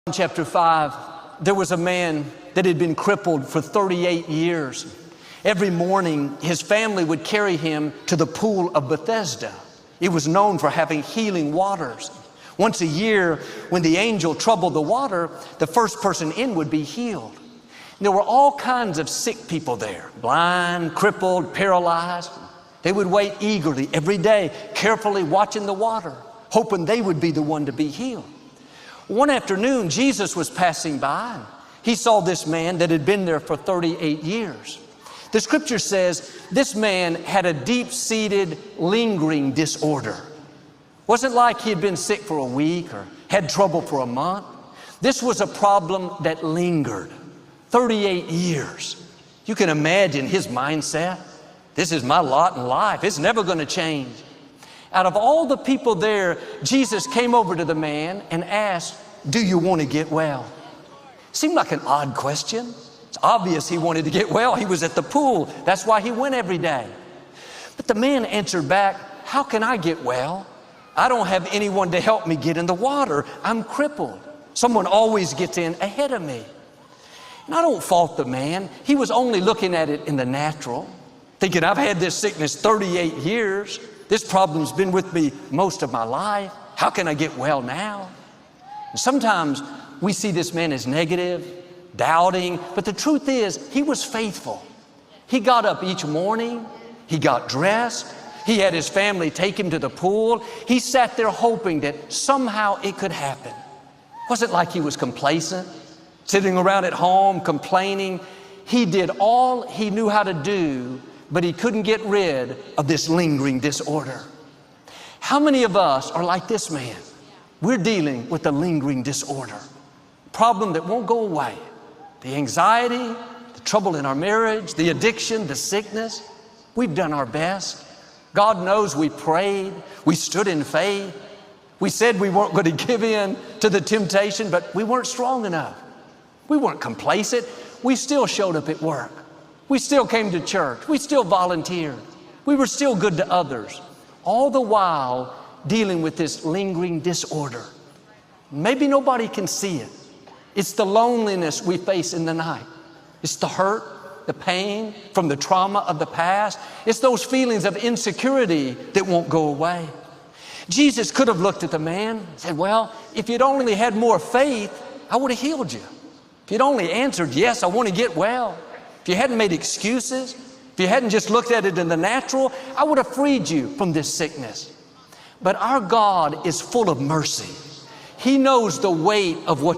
In chapter 5, there was a man that had been crippled for 38 years. Every morning, his family would carry him to the pool of Bethesda. It was known for having healing waters. Once a year, when the angel troubled the water, the first person in would be healed. There were all kinds of sick people there, blind, crippled, paralyzed. They would wait eagerly every day, carefully watching the water, hoping they would be the one to be healed. One afternoon, Jesus was passing by, and he saw this man that had been there for 38 years. The scripture says this man had a deep-seated, lingering disorder. Wasn't like he had been sick for a week or had trouble for a month. This was a problem that lingered 38 years. You can imagine his mindset. This is my lot in life. It's never going to change. Out of all the people there, Jesus came over to the man and asked, "Do you want to get well?" Seemed like an odd question. It's obvious he wanted to get well. He was at the pool. That's why he went every day. But the man answered back, "How can I get well? I don't have anyone to help me get in the water. I'm crippled. Someone always gets in ahead of me." And I don't fault the man. He was only looking at it in the natural, thinking, I've had this sickness 38 years. This problem's been with me most of my life. How can I get well now? And sometimes we see this man as negative, doubting, but the truth is he was faithful. He got up each morning, he got dressed, he had his family take him to the pool. He sat there hoping that somehow it could happen. Wasn't like he was complacent, sitting around at home complaining. He did all he knew how to do, but he couldn't get rid of this lingering disorder. How many of us are like this man? We're dealing with a lingering disorder, problem that won't go away. The anxiety, the trouble in our marriage, the addiction, the sickness. We've done our best. God knows we prayed, we stood in faith. We said we weren't going to give in to the temptation, but we weren't strong enough. We weren't complacent. We still showed up at work. We still came to church. We still volunteered. We were still good to others, all the while dealing with this lingering disorder. Maybe nobody can see it. It's the loneliness we face in the night. It's the hurt, the pain from the trauma of the past. It's those feelings of insecurity that won't go away. Jesus could have looked at the man and said, well, if you'd only had more faith, I would have healed you. If you'd only answered, yes, I want to get well. If you hadn't made excuses, if you hadn't just looked at it in the natural, I would have freed you from this sickness. But our God is full of mercy. He knows the weight of what